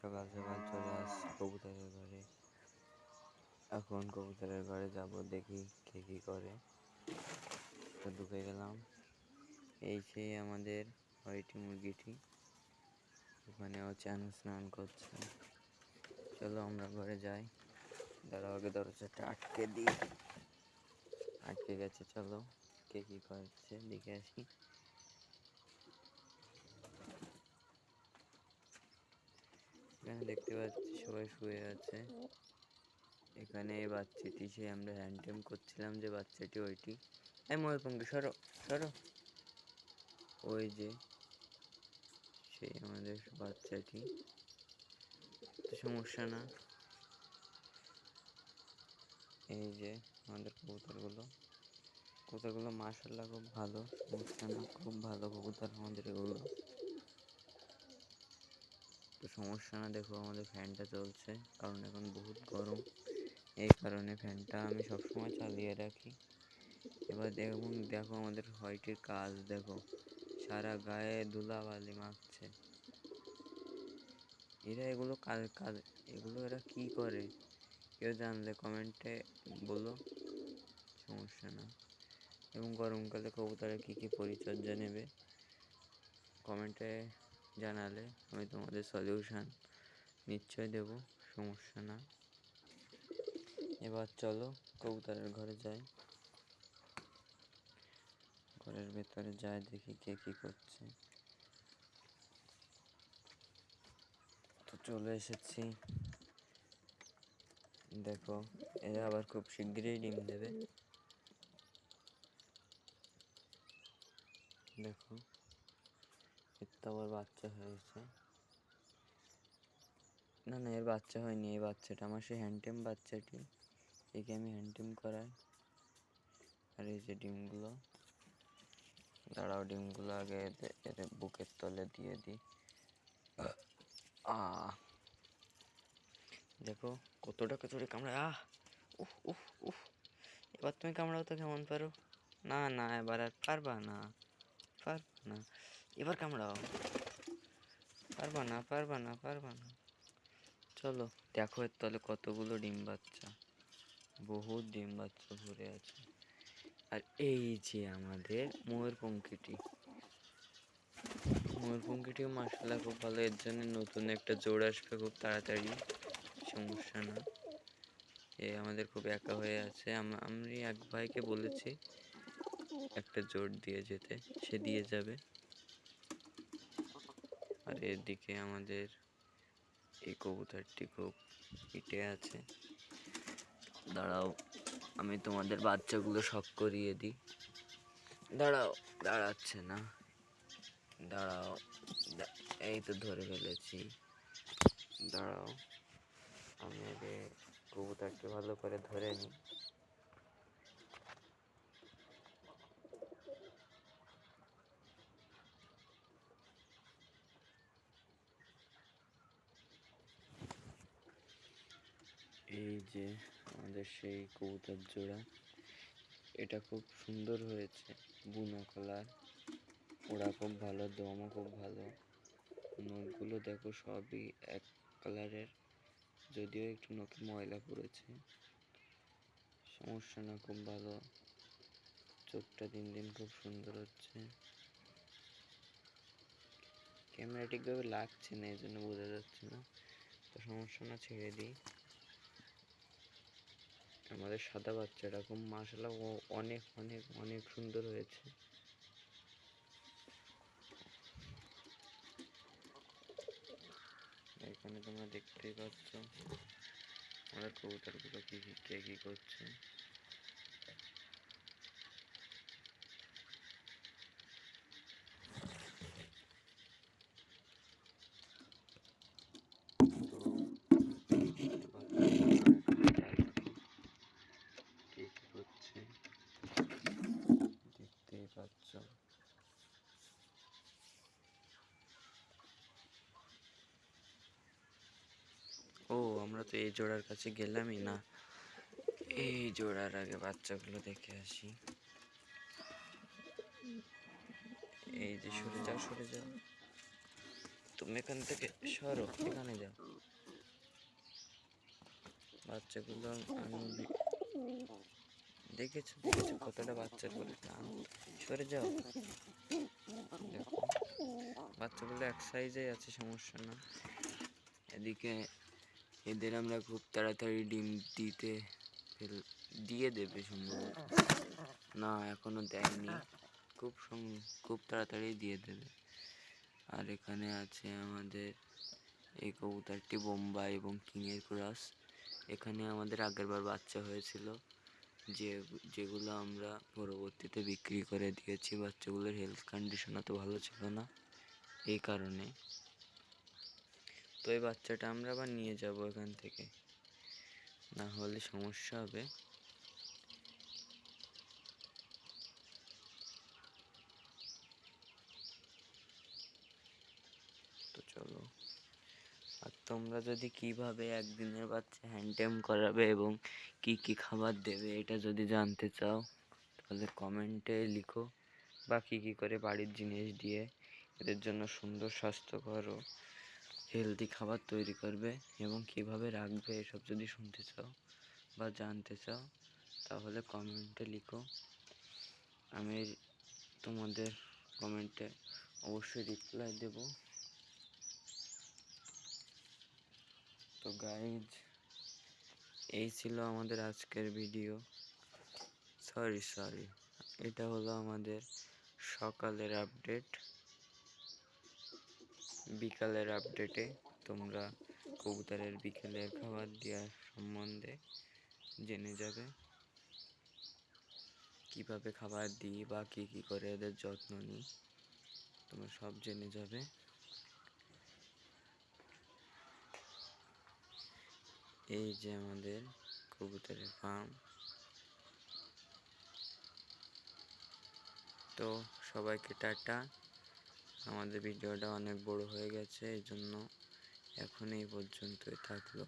সকাল সকাল চলে আসছি কবুতরের ঘরে। এখন কবুতরের ঘরে যাব, দেখি কে কী করে। তো ঢুকে গেলাম। এই সেই আমাদের হোয়াইটি মুরগিটি, ওখানেও স্নান করছে। চলো আমরা ঘরে যাই। দাঁড়াও, আগে দরজাটা আটকে দিই। আটকে গেছে, চলো কে কী করছে দেখে আসি। এখানে দেখতে পাচ্ছি সবাই শুয়ে আছে। এখানে এই বাচ্চাটি, সে আমরা হ্যান্ডটেম করছিলাম যে বাচ্চাটি ওইটি। ময়ূরপঙ্খী সরো সরো, ওই যে সেই আমাদের বাচ্চাটি। তো সমস্যা না। এই যে আমাদের কবুতরগুলো মাশাআল্লাহ খুব ভালো, সমস্যা না, খুব ভালো কবুতর আমাদের এগুলো। তো সমস্যা না। দেখো আমাদের ফ্যানটা চলছে, কারণ এখন বহুত গরম, এই কারণে ফ্যানটা আমি সবসময় চালিয়ে রাখি। এবার দেখো আমাদের হোয়াইটের কাজ দেখো, সারা গায়ে ধুলাবালি মাখছে। এরা এগুলো এরা কি করে, কেউ জানলে কমেন্টে বলো, সমস্যা না। এবং গরমকালে কবুতরে কী কী পরিচর্যা নেবে কমেন্টে জানালে আমি তোমাদের সলিউশন নিশ্চয় দেব, সমস্যা না। এবার চলো কবুতরের ঘরে যাই। ঘরের ভেতরে যাই, দেখি কে কী করছে। তো চলে এসেছি। দেখো এরা আবার খুব শিগগিরই ডিম দেবে। দেখো এর তো আবার বাচ্চা হয়েছে। না না, এর বাচ্চা হয়নি। এই বাচ্চাটা আমার সেই হ্যান্ডটেম বাচ্চাটি, একে আমি হ্যান্ডটেম করাই। আর এই যে ডিমগুলো, দাঁড়াও ডিমগুলো আগে এদের বুকের তলে দিয়ে দিই। দেখো কতটা কচুরি কামড়ায়। উফ উফ উফ। এবার তুমি কামড়াও তো, কেমন পারো। না না, এবার আর পারবা না, এবার কামড়াও। পারবা না। চলো দেখো এর তলে কতগুলো ডিম বাচ্চা, বহুত ডিম বাচ্চা ভরে আছে। আর এই যে আমাদের ময়ূরপঙ্খীটিও মাশাআল্লাহ খুব ভালো। এর জন্য নতুন একটা জোড় আসবে খুব তাড়াতাড়ি, সমস্যা না। এ আমাদের খুব একা হয়ে আছে। আমি এক ভাইকে বলেছি একটা জোড় দিয়ে যেতে, সে দিয়ে যাবে। আর এদিকে আমাদের এই কবুতরটি খুব হিটে আছে। দাঁড়াও আমি তোমাদের বাচ্চাগুলো শক করিয়ে দিই। দাঁড়াচ্ছে না, দাঁড়াও, এই তো ধরে ফেলেছি। দাঁড়াও আমি আগে কবুতরকে ভালো করে ধরে নিই। এই যে আমাদের সেই কবুতর জোড়া, এটা খুব সুন্দর হয়েছে, বুনো কালার। ওরা খুব ভালো, দমও খুব ভালো। নখগুলো দেখো সবই এক কালারের, যদিও একটু নখে ময়লা পড়েছে, সমস্যা না, খুব ভালো। চোখটা দিন দিন খুব সুন্দর হচ্ছে। ক্যামেরা ঠিকভাবে লাগছে না, এই জন্য বোঝা যাচ্ছে না, তো সমস্যা না, ছেড়ে দিই। আমাদের সাদা বাচ্চাটা খুব মাশাআল্লাহ অনেক অনেক অনেক সুন্দর হয়েছে। এখানে তোমরা দেখতেই পাচ্ছ আমাদের কবুতরগুলো কে কি করছে। দেখতেই পাচ্ছ। ও আমরা তো এই জোড়ার কাছে গেলামই না, এই জোড়ার আগে বাচ্চাগুলো দেখে আসি। এই যে সরে যাও, তুমি এখান থেকে সরো, এখানে যাও। বাচ্চাগুলো আমি দেখেছো কতটা বাচ্চার করে টান। সরে যাও। দেখো বাচ্চাগুলো এক সাইজে আছে, সমস্যা না। এদিকে এদের আমরা খুব তাড়াতাড়ি ডিম দিয়ে দেবে সম্ভবত, না এখনো দেয়নি, খুব তাড়াতাড়ি দিয়ে দেবে। আর এখানে আছে আমাদের এই কবুতরটি বোম্বাই এবং কিংয়ের ক্রস। এখানে আমাদের আগেরবার বাচ্চা হয়েছিল, যেগুলো আমরা পরবর্তীতে বিক্রি করে দিয়েছি। বাচ্চাগুলোর হেলথ কন্ডিশন অত ভালো ছিল না, এই কারণে। তো এই বাচ্চাটা আমরা আবার নিয়ে যাব এখান থেকে, না হলে সমস্যা হবে। তো চলো। আর তোমরা যদি কিভাবে একদিনের বাচ্চা হ্যান্ডটেম করাবে এবং কি কি খাবার দেবে এটা যদি জানতে চাও, তাহলে কমেন্টে লিখো। বা কী কী করে বাড়ির জিনিস দিয়ে এদের জন্য সুন্দর স্বাস্থ্যকর ও হেলদি খাবার তৈরি করবে এবং কিভাবে রাখবে, এসব যদি শুনতে চাও বা জানতে চাও তাহলে কমেন্টে লিখো। আমি তোমাদের কমেন্টে অবশ্যই রিপ্লাই দেব। তো গাইজ, এই ছিল আমাদের আজকের ভিডিও। সরি, এটা হলো আমাদের সকালের আপডেট। বিকালের আপডেটে তোমরা কবুতরের বিকেলের খাবার দেওয়ার সম্বন্ধে জেনে যাবে, কিভাবে খাবার দিই বা কী কী করে এদের যত্ন নিই, তোমরা সব জেনে যাবে। এই যে আমাদের কবুতরের ফার্ম। তো সবাইকে টাটা। আমাদের ভিডিওটা অনেক বড় হয়ে গেছে, এই জন্য এখন এই পর্যন্তই থাকলো।